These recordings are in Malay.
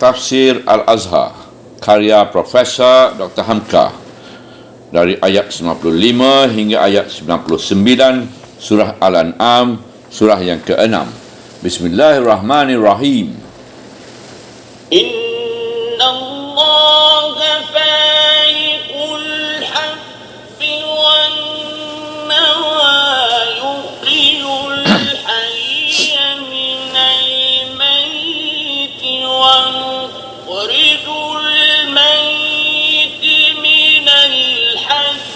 Tafsir Al-Azhar karya Profesor Dr. Hamka dari ayat 95 hingga ayat 99 surah Al-An'am, surah yang ke-6. Bismillahirrahmanirrahim. Inna Allah faiqul habbi wan nawa yukhrijul hayya minal mayyiti wa mukhrijul mayyiti minal hayy.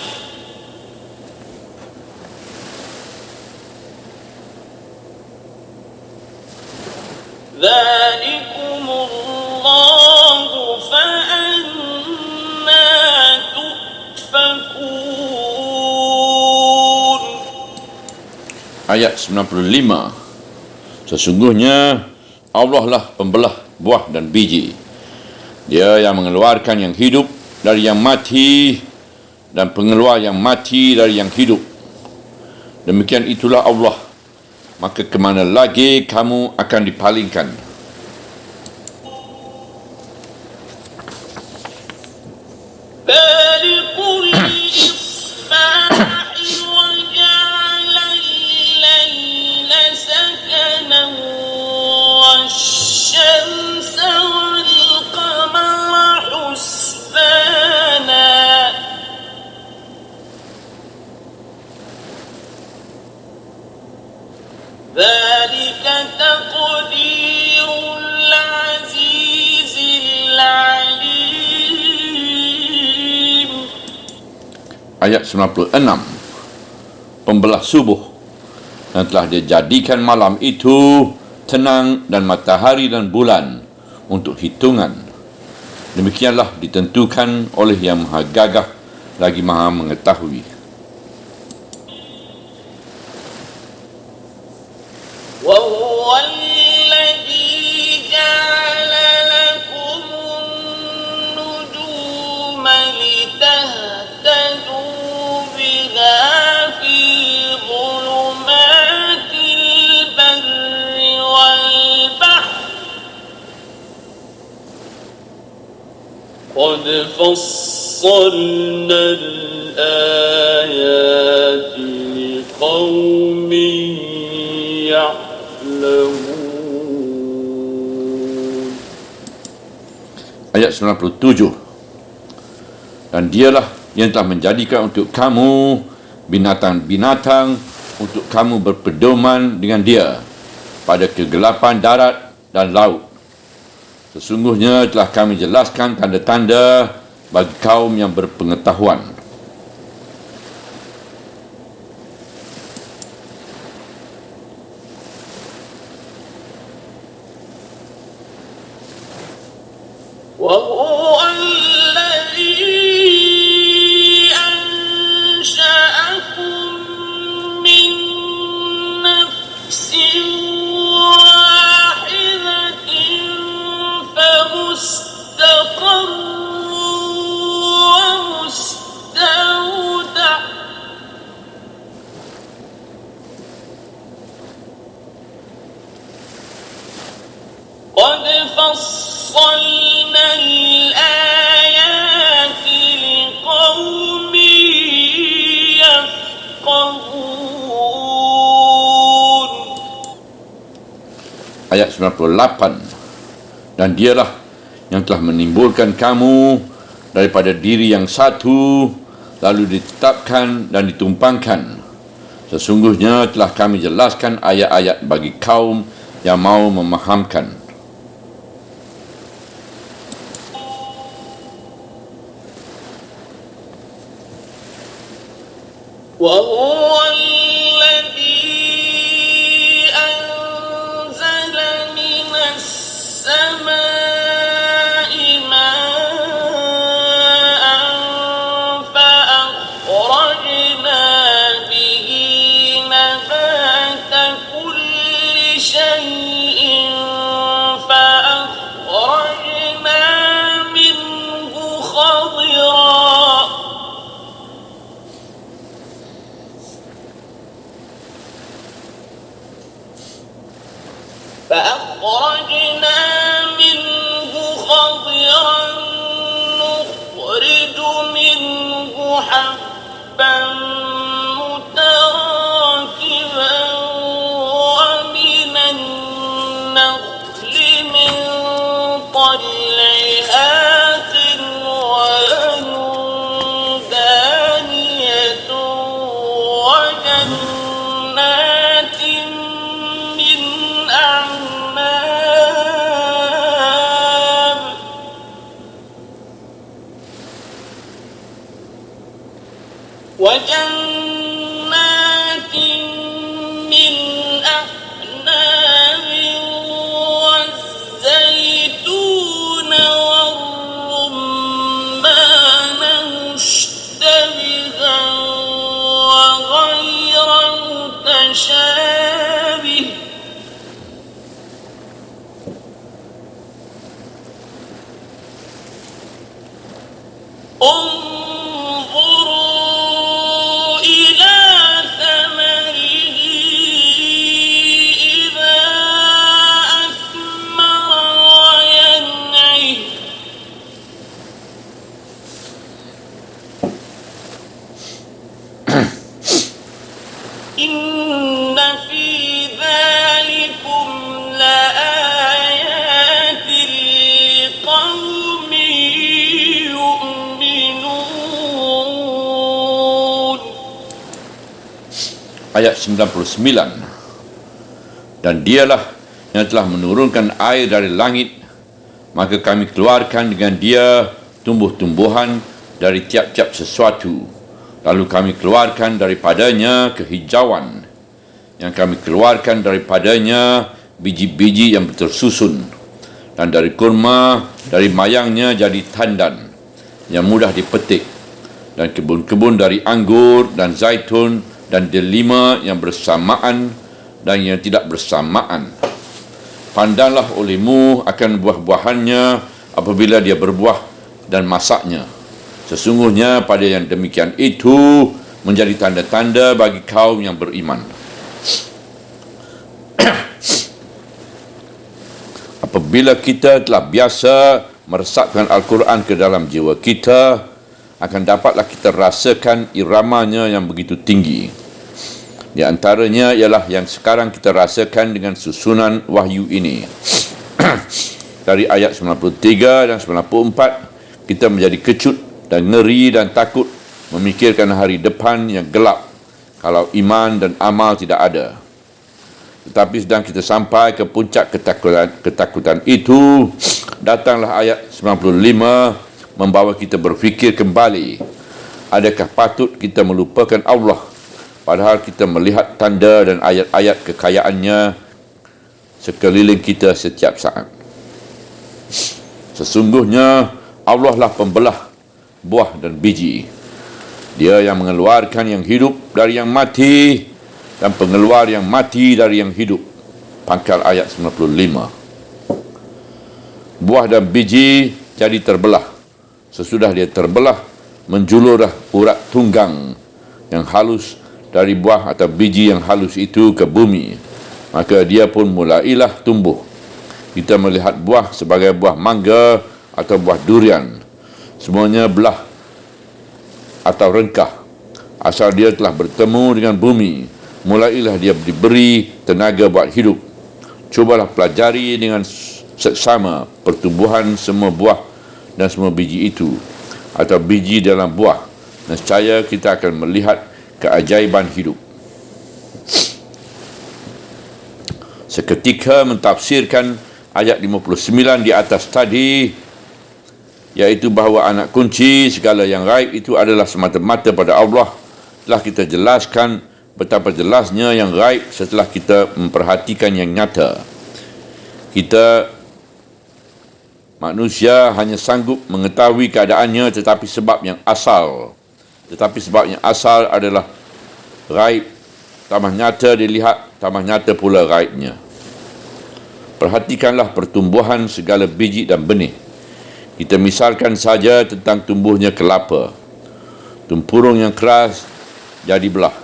ذلكم الله فأنا تؤفكون. Ayat 95. Sesungguhnya Allah lah pembelah buah dan biji. Dia yang mengeluarkan yang hidup dari yang mati dan pengeluar yang mati dari yang hidup. Demikian itulah Allah. Maka kemana lagi kamu akan dipalingkan? ذلك تقدير العزيز العليم. Ayat 96. Pembelah subuh, dan telah dia jadikan malam itu tenang dan matahari dan bulan untuk hitungan. Demikianlah ditentukan oleh yang maha gagah lagi maha mengetahui. وهو الذي جعل لكم النجوم لتهتدوا بها في ظلمات البر والبحر قد فصلنا الآيات لقوم Ayat 97. Dan dialah yang telah menjadikan untuk kamu binatang-binatang untuk kamu berpedoman dengan dia pada kegelapan darat dan laut. Sesungguhnya telah kami jelaskan tanda-tanda bagi kaum yang berpengetahuan. وهو الذي أنشأكم من نفس واحدة فمستقر ومستودع قد فصلنا الآيات لقوم يفقهون. Ayat 98. Dan dialah yang telah menimbulkan kamu daripada diri yang satu, lalu ditetapkan dan ditumpangkan. Sesungguhnya telah kami jelaskan ayat-ayat bagi kaum yang mau memahamkan. وهو الذي أنزل من السماء ماء فأخرجنا به نبات كل شيء فأخرجنا منه خضرا فأخرجنا منه طلعها قنوان دانية وجنات من أعناب والزيتون والرمان مشتبها وغير متشابه انظروا إلى ثمره إذا أثمر وينعه إن في ذلكم لآيات لقوم يؤمنون. Ayat 99. Dan dialah yang telah menurunkan air dari langit, maka kami keluarkan dengan dia tumbuh-tumbuhan dari tiap-tiap sesuatu. Lalu kami keluarkan daripadanya kehijauan, yang kami keluarkan daripadanya biji-biji yang tersusun, dan dari kurma, dari mayangnya jadi tandan yang mudah dipetik, dan kebun-kebun dari anggur dan zaitun dan delima yang bersamaan dan yang tidak bersamaan. Pandanglah olehmu akan buah-buahannya apabila dia berbuah dan masaknya. Sesungguhnya pada yang demikian itu menjadi tanda-tanda bagi kaum yang beriman. Apabila kita telah biasa meresapkan Al-Quran ke dalam jiwa kita, akan dapatlah kita rasakan iramanya yang begitu tinggi. Di antaranya ialah yang sekarang kita rasakan dengan susunan wahyu ini. Dari ayat 93 dan 94, kita menjadi kecut dan ngeri dan takut memikirkan hari depan yang gelap kalau iman dan amal tidak ada. Tetapi sedang kita sampai ke puncak ketakutan itu, datanglah ayat 95 membawa kita berfikir kembali. Adakah patut kita melupakan Allah padahal kita melihat tanda dan ayat-ayat kekayaannya sekeliling kita setiap saat? Sesungguhnya Allah lah pembelah buah dan biji. Dia yang mengeluarkan yang hidup dari yang mati dan pengeluar yang mati dari yang hidup. Pangkal ayat 95. Buah dan biji jadi terbelah. Sesudah dia terbelah, menjulurlah urat tunggang yang halus dari buah atau biji yang halus itu ke bumi. Maka dia pun mulailah tumbuh. Kita melihat buah sebagai buah mangga atau buah durian. Semuanya belah atau rengkah. Asal dia telah bertemu dengan bumi, mulailah dia diberi tenaga buat hidup. Cubalah pelajari dengan seksama pertumbuhan semua buah dan semua biji itu, atau biji dalam buah. Nescaya kita akan melihat keajaiban hidup. Seketika mentafsirkan ayat 59 di atas tadi, iaitu bahawa anak kunci segala yang gaib itu adalah semata-mata pada Allah, telah kita jelaskan betapa jelasnya yang gaib setelah kita memperhatikan yang nyata. Kita manusia hanya sanggup mengetahui keadaannya tetapi sebab yang asal adalah gaib. Tambah nyata dilihat, tambah nyata pula gaibnya. Perhatikanlah pertumbuhan segala biji dan benih. Kita misalkan saja tentang tumbuhnya kelapa. Tempurung yang keras jadi belah.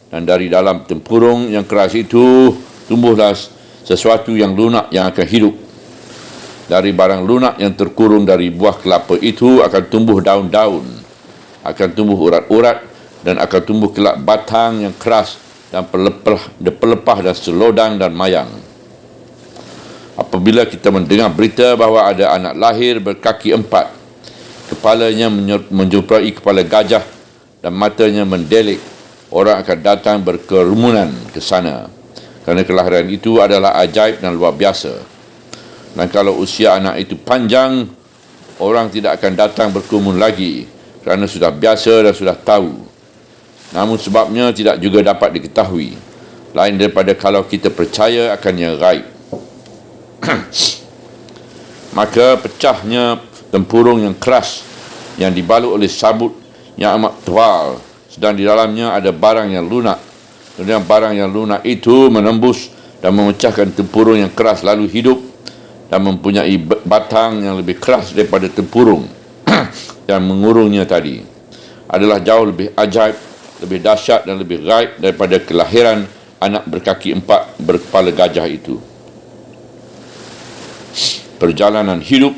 Dan dari dalam tempurung yang keras itu tumbuhlah sesuatu yang lunak yang akan hidup. Dari barang lunak yang terkurung dari buah kelapa itu akan tumbuh daun-daun, akan tumbuh urat-urat, dan akan tumbuh kelak batang yang keras dan pelepah dan selodang dan mayang. Apabila Apabila kita mendengar berita bahawa ada anak lahir berkaki 4, kepalanya menjumpai kepala gajah dan matanya mendelik, orang akan datang berkerumunan ke sana, kerana kelahiran itu adalah ajaib dan luar biasa. Dan kalau usia anak itu panjang, orang tidak akan datang berkerumun lagi, kerana sudah biasa dan sudah tahu. Namun sebabnya tidak juga dapat diketahui, lain daripada kalau kita percaya akan yang gaib. Maka pecahnya tempurung yang keras yang dibalut oleh sabut yang amat tebal, sedang di dalamnya ada barang yang lunak. Kemudian barang yang lunak itu menembus dan memecahkan tempurung yang keras lalu hidup, dan mempunyai batang yang lebih keras daripada tempurung yang mengurungnya tadi. Adalah jauh lebih ajaib, lebih dahsyat dan lebih gaib daripada kelahiran anak berkaki 4 berkepala gajah itu. Perjalanan hidup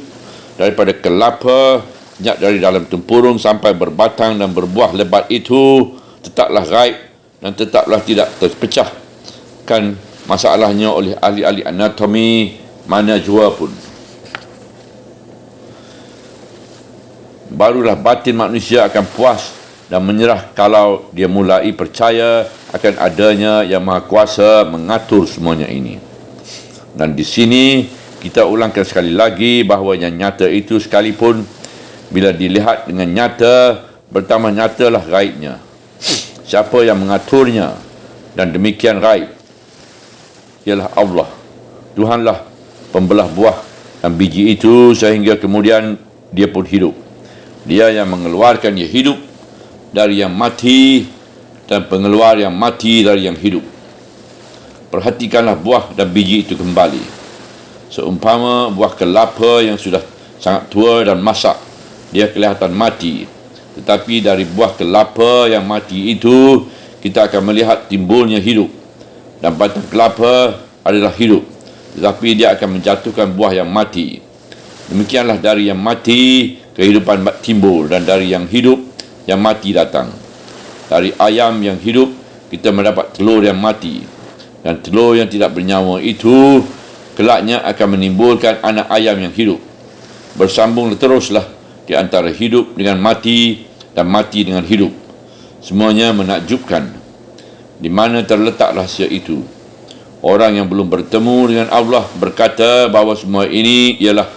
daripada kelapa dari dalam tempurung sampai berbatang dan berbuah lebat itu tetaplah gaib dan tetaplah tidak terpecahkan masalahnya oleh ahli-ahli anatomi mana jua pun. Barulah batin manusia akan puas dan menyerah kalau dia mulai percaya akan adanya yang maha kuasa mengatur semuanya ini. Dan di sini kita ulangkan sekali lagi bahawa yang nyata itu sekalipun bila dilihat dengan nyata, bertambah nyatalah gaibnya. Siapa yang mengaturnya dan demikian gaib ialah Allah. Tuhanlah pembelah buah dan biji itu sehingga kemudian dia pun hidup. Dia yang mengeluarkan yang hidup dari yang mati dan pengeluar yang mati dari yang hidup. Perhatikanlah buah dan biji itu kembali. Seumpama buah kelapa yang sudah sangat tua dan masak, dia kelihatan mati. Tetapi dari buah kelapa yang mati itu, kita akan melihat timbulnya hidup. Dan batang kelapa adalah hidup, tetapi dia akan menjatuhkan buah yang mati. Demikianlah dari yang mati, kehidupan timbul, dan dari yang hidup, yang mati datang. Dari ayam yang hidup, kita mendapat telur yang mati. Dan telur yang tidak bernyawa itu kelaknya akan menimbulkan anak ayam yang hidup. Bersambung teruslah di antara hidup dengan mati dan mati dengan hidup. Semuanya menakjubkan. Di mana terletak rahsia itu? Orang yang belum bertemu dengan Allah berkata bahawa semua ini ialah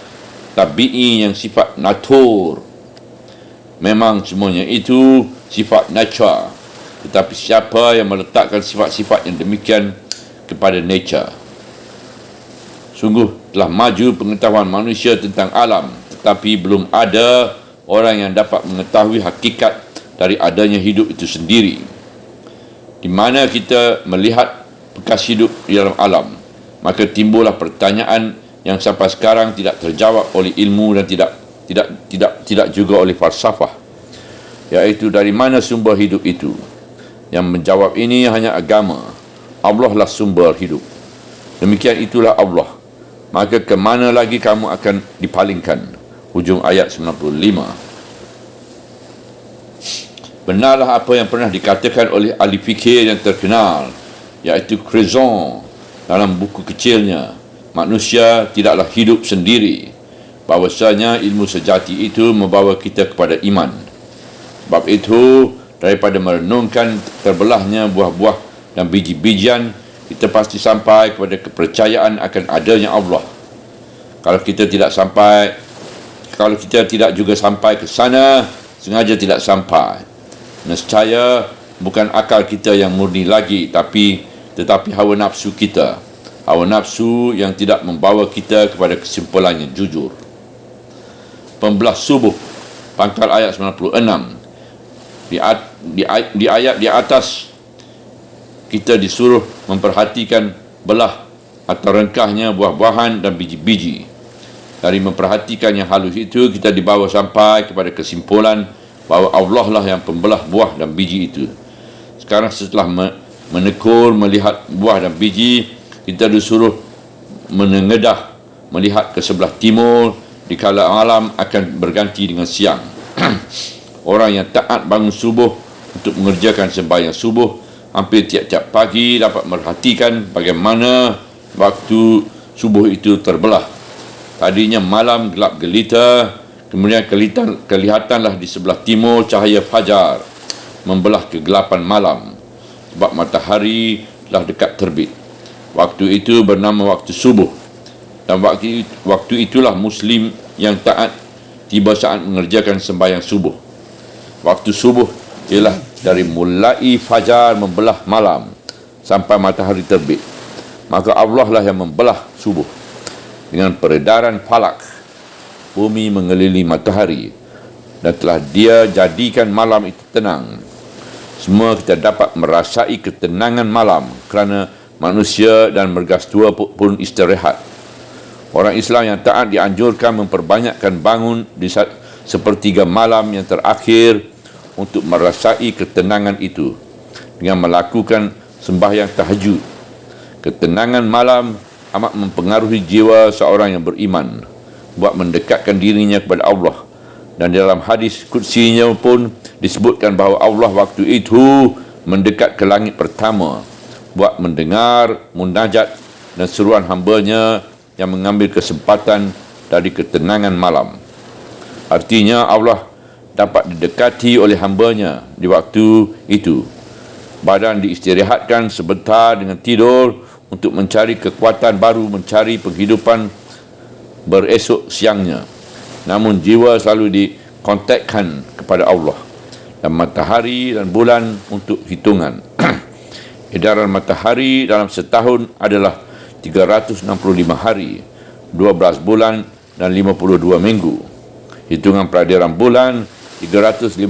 tabi'i yang sifat natur. Memang semuanya itu sifat nature. Tetapi siapa yang meletakkan sifat-sifat yang demikian kepada nature? Sungguh telah maju pengetahuan manusia tentang alam, tetapi belum ada orang yang dapat mengetahui hakikat dari adanya hidup itu sendiri. Di mana kita melihat bekas hidup di dalam alam, maka timbullah pertanyaan yang sampai sekarang tidak terjawab oleh ilmu dan tidak juga oleh falsafah, iaitu dari mana sumber hidup itu. Yang menjawab ini hanya agama. Allah lah sumber hidup. Demikian itulah Allah. Maka ke mana lagi kamu akan dipalingkan? Hujung ayat 95. Benarlah apa yang pernah dikatakan oleh ahli fikir yang terkenal, iaitu Crezon dalam buku kecilnya, Manusia Tidaklah Hidup Sendiri, bahawasanya ilmu sejati itu membawa kita kepada iman. Sebab itu, daripada merenungkan terbelahnya buah-buah dan biji-bijian, kita pasti sampai kepada kepercayaan akan adanya Allah. Kalau kita tidak juga sampai ke sana, sengaja tidak sampai. Nescaya bukan akal kita yang murni lagi, tetapi hawa nafsu kita. Hawa nafsu yang tidak membawa kita kepada kesimpulan yang jujur. Pembelah subuh, pangkal ayat 96. Di ayat di atas, kita disuruh memperhatikan belah atau rengkahnya buah-buahan dan biji-biji. Dari memperhatikan yang halus itu, kita dibawa sampai kepada kesimpulan bahawa Allah lah yang pembelah buah dan biji itu. Sekarang setelah menekur melihat buah dan biji, kita disuruh menengedah melihat ke sebelah timur, dikala malam akan berganti dengan siang. Orang yang taat bangun subuh untuk mengerjakan sembahyang subuh hampir tiap-tiap pagi dapat merhatikan bagaimana waktu subuh itu terbelah. Tadinya malam gelap gelita, kemudian kelihatanlah di sebelah timur cahaya fajar membelah kegelapan malam, sebab matahari telah dekat terbit. Waktu itu bernama waktu subuh, dan waktu itulah Muslim yang taat tiba saat mengerjakan sembahyang subuh. Waktu subuh ialah dari mulai fajar membelah malam sampai matahari terbit. Maka Allah lah yang membelah subuh. Dengan peredaran falak, bumi mengelilingi matahari, dan telah Dia jadikan malam itu tenang. Semua kita dapat merasai ketenangan malam kerana manusia dan mergastua pun istirahat. Orang Islam yang taat dianjurkan memperbanyakkan bangun di sepertiga malam yang terakhir untuk merasai ketenangan itu dengan melakukan sembahyang tahajud. Ketenangan malam amat mempengaruhi jiwa seorang yang beriman, buat mendekatkan dirinya kepada Allah. Dan dalam hadis qudsinya pun disebutkan bahawa Allah waktu itu mendekat ke langit pertama, buat mendengar munajat dan seruan hamba-Nya yang mengambil kesempatan dari ketenangan malam. Artinya Allah dapat didekati oleh hamba-Nya di waktu itu. Badan diistirahatkan sebentar dengan tidur untuk mencari kekuatan baru, mencari penghidupan beresok siangnya. Namun jiwa selalu dikontakkan kepada Allah dan matahari dan bulan untuk hitungan. Edaran matahari dalam setahun adalah 365 hari, 12 bulan dan 52 minggu. Hitungan peredaran bulan 354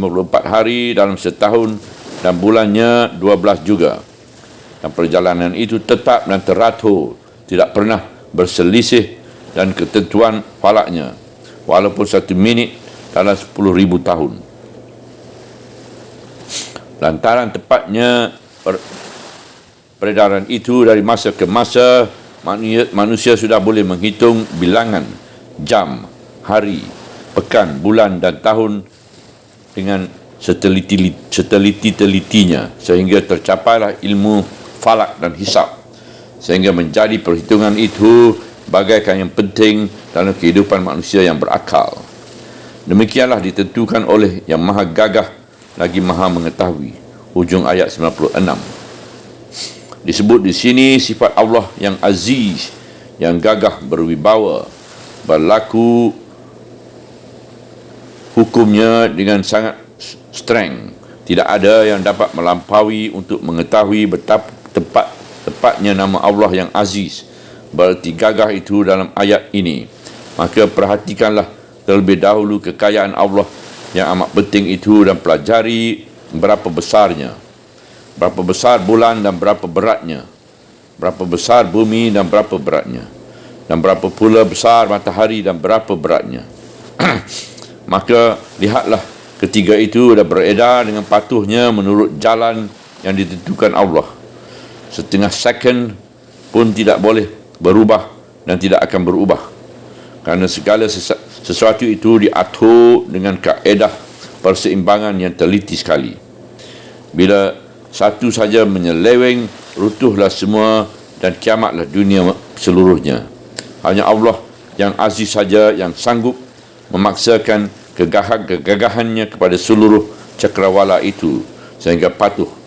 hari dalam setahun dan bulannya 12 juga. Dan perjalanan itu tetap dan teratur, tidak pernah berselisih dan ketentuan falaknya, walaupun 1 minit dalam 10,000 tahun. Lantaran tepatnya peredaran itu dari masa ke masa, manusia sudah boleh menghitung bilangan jam, hari, pekan, bulan dan tahun dengan seteliti-telitinya, sehingga tercapailah ilmu falak dan hisab, sehingga menjadi perhitungan itu bagaikan yang penting dalam kehidupan manusia yang berakal. Demikianlah ditentukan oleh yang maha gagah lagi maha mengetahui. Hujung ayat 96. Disebut di sini sifat Allah yang aziz, yang gagah berwibawa, berlaku hukumnya dengan sangat streng. Tidak ada yang dapat melampaui untuk mengetahui betapa tepatnya nama Allah yang aziz, berarti gagah itu dalam ayat ini. Maka perhatikanlah terlebih dahulu kekayaan Allah yang amat penting itu dan pelajari berapa besarnya, berapa besar bulan dan berapa beratnya, berapa besar bumi dan berapa beratnya, dan berapa pula besar matahari dan berapa beratnya. Maka lihatlah ketiga itu dah beredar dengan patuhnya menurut jalan yang ditentukan Allah. Setengah second pun tidak boleh berubah dan tidak akan berubah, kerana segala sesuatu itu diatur dengan kaedah perseimbangan yang teliti sekali. Bila satu saja menyeleweng, runtuhlah semua dan kiamatlah dunia seluruhnya. Hanya Allah yang aziz saja yang sanggup memaksakan kegagahannya kepada seluruh cakrawala itu sehingga patuh.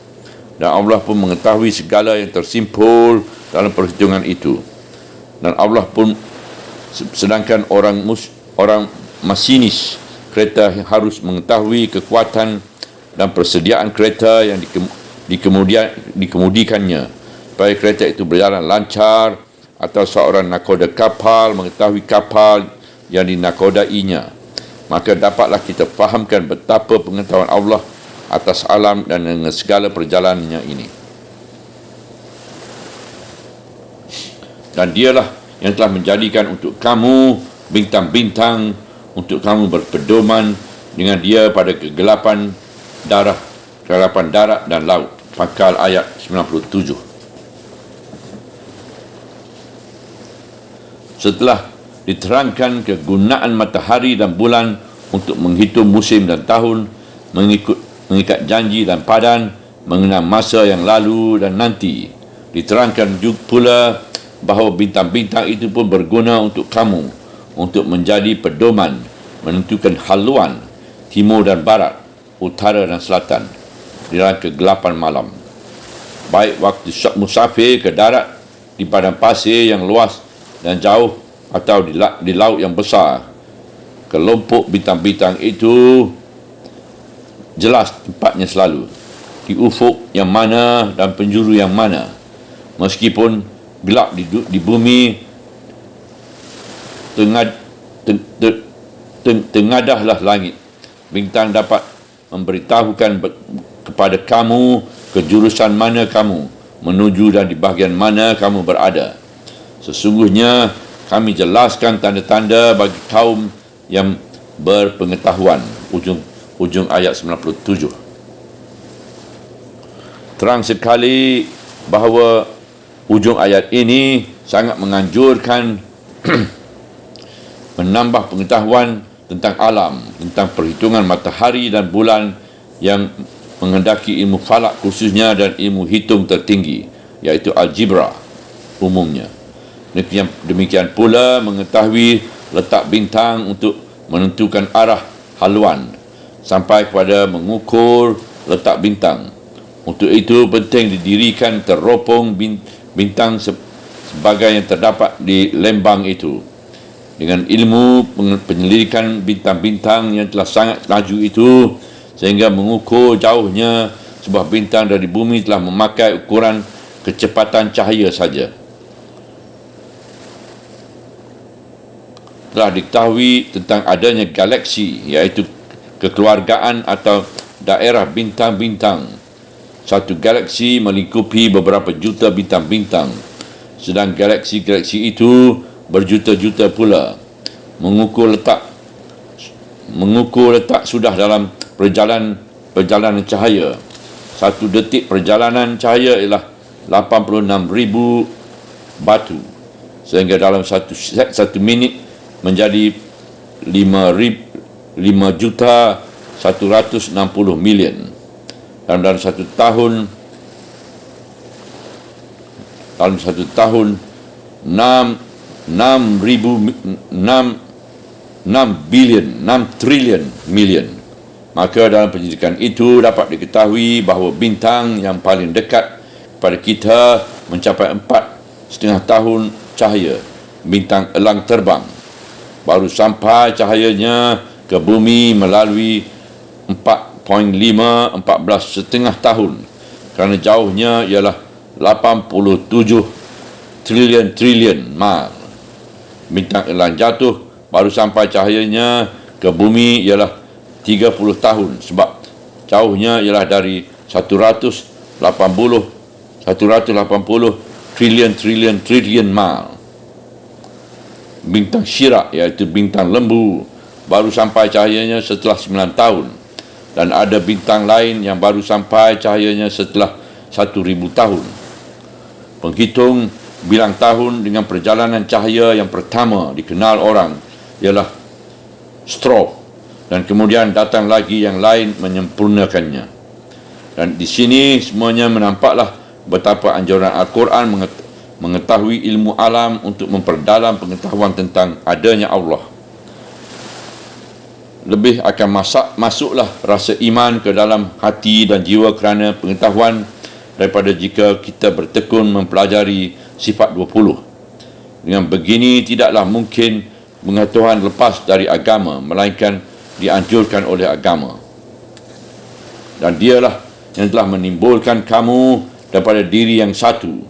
Dan Allah pun mengetahui segala yang tersimpul dalam perhitungan itu. Dan Allah pun, sedangkan orang masinis kereta harus mengetahui kekuatan dan persediaan kereta yang dikemudikannya supaya kereta itu berjalan lancar, atau seorang nakoda kapal mengetahui kapal yang dinakodainya. Maka dapatlah kita fahamkan betapa pengetahuan Allah atas alam dan dengan segala perjalanannya ini. Dan Dialah yang telah menjadikan untuk kamu bintang-bintang, untuk kamu berpedoman dengan Dia pada kegelapan darat dan laut. Pangkal ayat 97. Setelah diterangkan kegunaan matahari dan bulan untuk menghitung musim dan tahun, mengikat janji dan padan, mengenal masa yang lalu dan nanti, diterangkan juga pula bahawa bintang-bintang itu pun berguna untuk kamu untuk menjadi pedoman menentukan haluan timur dan barat, utara dan selatan di dalam kegelapan malam. Baik waktu musafir ke darat di padang pasir yang luas dan jauh atau di laut yang besar, kelompok bintang-bintang itu jelas tempatnya selalu di ufuk yang mana dan penjuru yang mana. Meskipun gelap di bumi, tengadahlah langit, bintang dapat memberitahukan kepada kamu kejurusan mana kamu menuju dan di bahagian mana kamu berada. Sesungguhnya kami jelaskan tanda-tanda bagi kaum yang berpengetahuan. Ujung ayat 97. Terang sekali bahawa ujung ayat ini sangat menganjurkan menambah pengetahuan tentang alam, tentang perhitungan matahari dan bulan yang menghendaki ilmu falak khususnya dan ilmu hitung tertinggi, iaitu algebra umumnya. Demikian pula mengetahui letak bintang untuk menentukan arah haluan sampai kepada mengukur letak bintang. Untuk itu penting didirikan teropong bintang sebagai yang terdapat di lembang itu. Dengan ilmu penyelidikan bintang-bintang yang telah sangat laju itu, sehingga mengukur jauhnya sebuah bintang dari bumi telah memakai ukuran kecepatan cahaya saja. Telah diketahui tentang adanya galaksi, iaitu kekeluargaan atau daerah bintang-bintang. Satu galaksi melingkupi beberapa juta bintang-bintang, sedang galaksi-galaksi itu berjuta-juta pula. Mengukur letak sudah dalam perjalanan cahaya. Satu detik perjalanan cahaya ialah 86,000 batu, sehingga dalam satu minit menjadi 5,160,000,000. Dan dalam satu tahun 6 trilion million. Maka dalam pendidikan itu dapat diketahui bahawa bintang yang paling dekat kepada kita mencapai 4,5 tahun cahaya. Bintang elang terbang baru sampai cahayanya ke bumi melalui 14,5 tahun, kerana jauhnya ialah 87 trilion mil. Bintang elang jatuh baru sampai cahayanya ke bumi ialah 30 tahun, sebab jauhnya ialah dari 180 trilion mil. Bintang Syirak, iaitu bintang lembu, baru sampai cahayanya setelah 9 tahun, dan ada bintang lain yang baru sampai cahayanya setelah 1,000 tahun. Penghitung bilang tahun dengan perjalanan cahaya yang pertama dikenal orang ialah Stroh, dan kemudian datang lagi yang lain menyempurnakannya. Dan di sini semuanya menampaklah betapa anjuran Al-Quran mengetahui ilmu alam untuk memperdalam pengetahuan tentang adanya Allah. Lebih akan masuklah rasa iman ke dalam hati dan jiwa kerana pengetahuan daripada jika kita bertekun mempelajari sifat 20. Dengan begini tidaklah mungkin pengetahuan lepas dari agama, melainkan dianjurkan oleh agama. Dan dialah yang telah menimbulkan kamu daripada diri yang satu,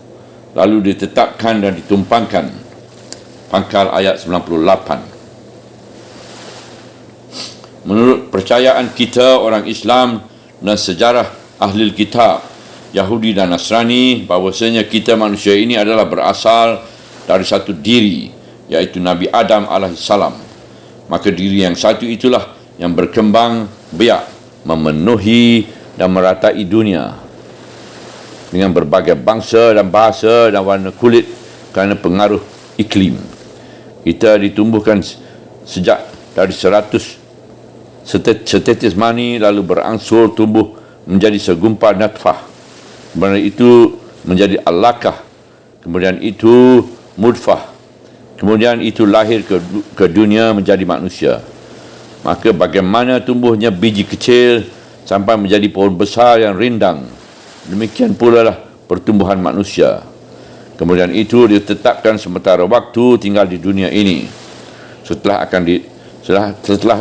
lalu ditetapkan dan ditumpangkan. Pangkal ayat 98. Menurut percayaan kita orang Islam dan sejarah ahli kitab Yahudi dan Nasrani, bahawasanya kita manusia ini adalah berasal dari satu diri, iaitu Nabi Adam alaihissalam. Maka diri yang satu itulah yang berkembang biak, memenuhi dan meratai dunia dengan berbagai bangsa dan bahasa dan warna kulit kerana pengaruh iklim. Kita ditumbuhkan sejak dari 100 setetes mani, lalu berangsur tumbuh menjadi segumpal natfah, kemudian itu menjadi alaqah, kemudian itu mudfah. Kemudian itu lahir ke dunia menjadi manusia. Maka bagaimana tumbuhnya biji kecil sampai menjadi pohon besar yang rindang, demikian pula lah pertumbuhan manusia. Kemudian itu ditetapkan sementara waktu tinggal di dunia ini. Setelah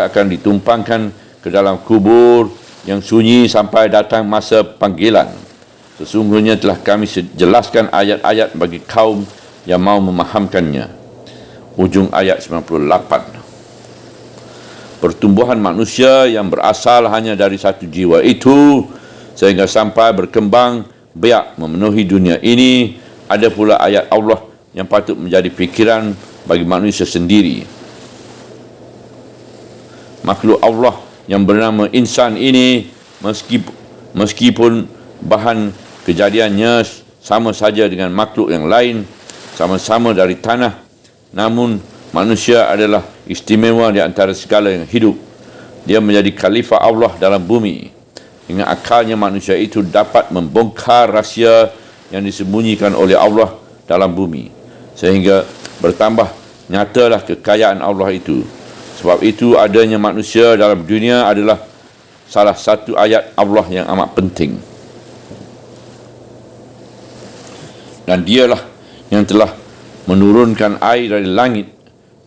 akan ditumpangkan ke dalam kubur yang sunyi sampai datang masa panggilan. Sesungguhnya telah kami jelaskan ayat-ayat bagi kaum yang mau memahamkannya. Ujung ayat 98. Pertumbuhan manusia yang berasal hanya dari satu jiwa itu sehingga sampai berkembang biak memenuhi dunia ini. Ada pula ayat Allah yang patut menjadi fikiran bagi manusia sendiri. Makhluk Allah yang bernama insan ini meskipun bahan kejadiannya sama saja dengan makhluk yang lain, sama-sama dari tanah, namun manusia adalah istimewa di antara segala yang hidup. Dia menjadi khalifah Allah dalam bumi. Hingga akalnya manusia itu dapat membongkar rahsia yang disembunyikan oleh Allah dalam bumi, sehingga bertambah nyatalah kekayaan Allah itu. Sebab itu adanya manusia dalam dunia adalah salah satu ayat Allah yang amat penting. Dan dialah yang telah menurunkan air dari langit,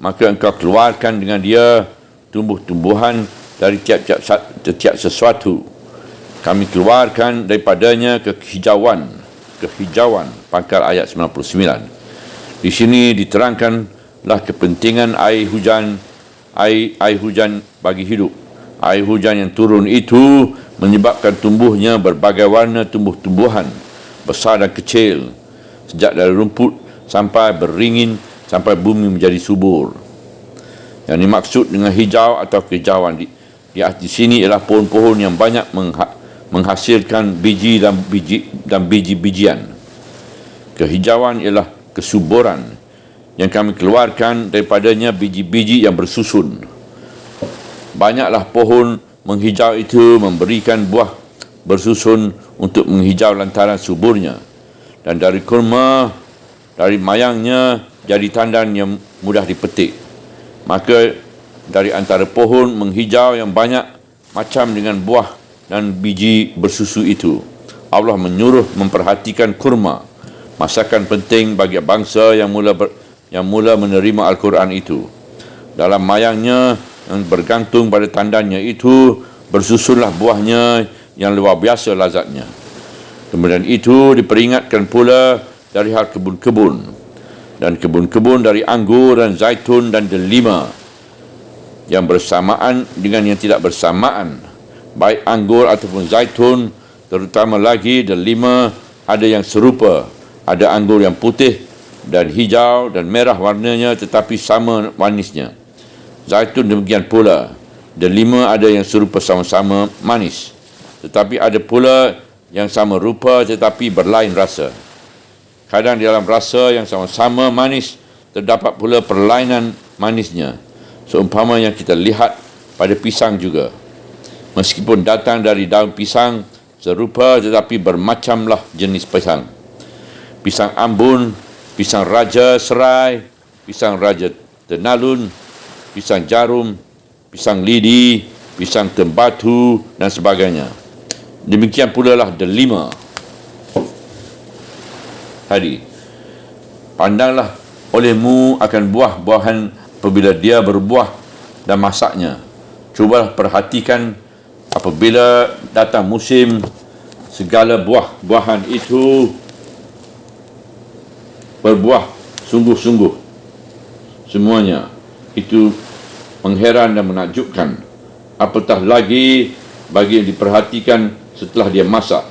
maka engkau keluarkan dengan dia tumbuh-tumbuhan dari tiap sesuatu. Kami keluarkan daripadanya kehijauan, pangkal ayat 99. Di sini diterangkanlah kepentingan air hujan bagi hidup. Air hujan yang turun itu menyebabkan tumbuhnya berbagai warna tumbuh-tumbuhan besar dan kecil, sejak dari rumput sampai beringin, sampai bumi menjadi subur. Yang dimaksud dengan hijau atau kehijauan di sini ialah pohon-pohon yang banyak menghasilkan biji dan biji-bijian. Kehijauan ialah kesuburan yang kami keluarkan daripadanya biji-biji yang bersusun. Banyaklah pohon menghijau itu memberikan buah bersusun untuk menghijau lantaran suburnya. Dan dari kurma, dari mayangnya jadi tandan yang mudah dipetik. Maka dari antara pohon menghijau yang banyak macam dengan buah dan biji bersusu itu, Allah menyuruh memperhatikan kurma, masakan penting bagi bangsa yang mula menerima Al-Quran itu. Dalam mayangnya yang bergantung pada tandannya itu bersusunlah buahnya yang luar biasa lazatnya. Kemudian itu diperingatkan pula dari hal kebun-kebun, dan kebun-kebun dari anggur dan zaitun dan delima, yang bersamaan dengan yang tidak bersamaan, baik anggur ataupun zaitun. Terutama lagi delima, ada yang serupa, ada anggur yang putih dan hijau dan merah warnanya tetapi sama manisnya. Zaitun demikian pula, delima ada yang serupa sama-sama manis, tetapi ada pula yang sama rupa tetapi berlain rasa. Kadang di dalam rasa yang sama-sama manis terdapat pula perlainan manisnya, seumpama yang kita lihat pada pisang juga. Meskipun datang dari daun pisang serupa tetapi bermacamlah jenis pisang. Pisang ambun, pisang raja serai, pisang raja tenalun, pisang jarum, pisang lidi, pisang tembatu dan sebagainya. Demikian pula lah delima. Tadi, pandanglah olehmu akan buah-buahan apabila dia berbuah dan masaknya. Cubalah perhatikan apabila datang musim, segala buah-buahan itu berbuah sungguh-sungguh. Semuanya itu mengheran dan menakjubkan. Apatah lagi bagi yang diperhatikan setelah dia masak.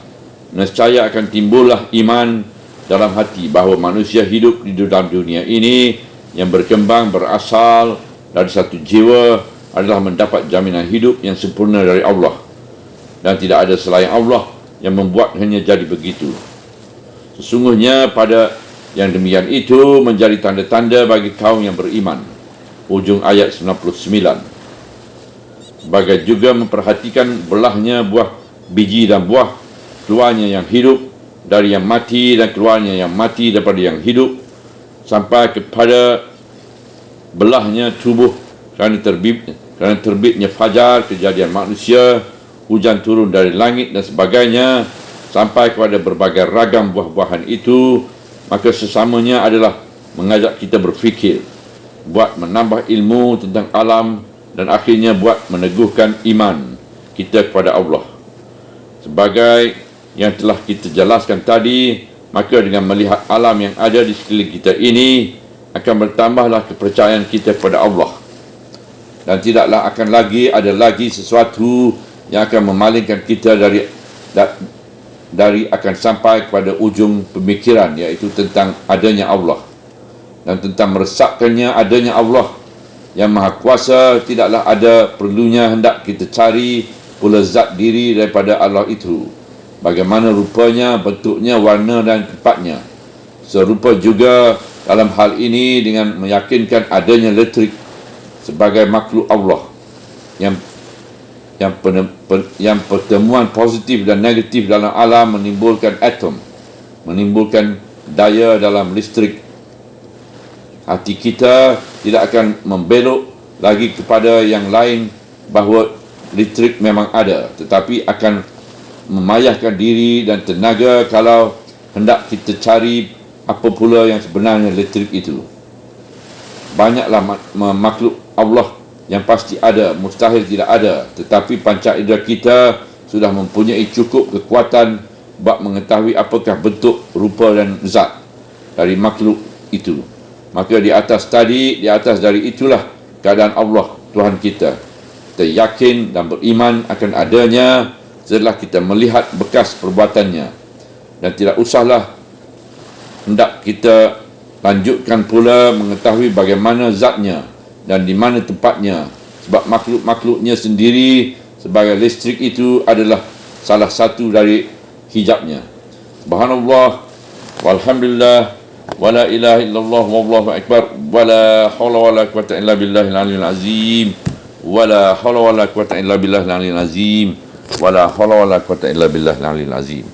Nescaya akan timbullah iman dalam hati bahawa manusia hidup di dalam dunia ini yang berkembang berasal dari satu jiwa adalah mendapat jaminan hidup yang sempurna dari Allah, dan tidak ada selain Allah yang membuatnya jadi begitu. Sesungguhnya pada yang demikian itu menjadi tanda-tanda bagi kaum yang beriman. Ujung ayat 99. Bagai juga memperhatikan belahnya buah biji dan buah, keluarnya yang hidup dari yang mati dan keluarnya yang mati daripada yang hidup. sampai kepada belahnya tubuh kerana terbitnya fajar, kejadian manusia, hujan turun dari langit dan sebagainya, sampai kepada berbagai ragam buah-buahan itu, maka sesamanya adalah mengajak kita berfikir, buat menambah ilmu tentang alam, dan akhirnya buat meneguhkan iman kita kepada Allah. Sebagai yang telah kita jelaskan tadi, maka dengan melihat alam yang ada di sekeliling kita ini, akan bertambahlah kepercayaan kita kepada Allah. Dan tidaklah akan lagi ada lagi sesuatu yang akan memalingkan kita dari akan sampai kepada ujung pemikiran, iaitu tentang adanya Allah dan tentang meresapkannya adanya Allah yang Maha Kuasa. Tidaklah ada perlunya hendak kita cari pula zat diri daripada Allah itu, bagaimana rupanya, bentuknya, warna dan tempatnya. Serupa juga dalam hal ini dengan meyakinkan adanya elektrik sebagai makhluk Allah yang pertemuan positif dan negatif dalam alam menimbulkan atom, menimbulkan daya dalam listrik. Hati kita tidak akan membelok lagi kepada yang lain bahawa listrik memang ada, tetapi akan memayahkan diri dan tenaga kalau hendak kita cari apa pula yang sebenarnya listrik itu. Banyaklah makhluk Allah yang pasti ada, mustahil tidak ada, tetapi panca indera kita sudah mempunyai cukup kekuatan bak mengetahui apakah bentuk, rupa dan zat dari makhluk itu. Maka di atas dari itulah keadaan Allah Tuhan kita. Kita yakin dan beriman akan adanya setelah kita melihat bekas perbuatannya, dan tidak usahlah hendak kita lanjutkan pula mengetahui bagaimana zatnya dan di mana tempatnya, sebab makhluk-makhluknya sendiri sebagai listrik itu adalah salah satu dari hijabnya. Subhanallah walhamdulillah wala ilaha illallah wallahu akbar wala hawla wala quwwata illa billahil aliyyil azim wala hawla wala quwwata illa billahil aliyyil azim wala hawla wala quwwata illa billahil aliyyil azim.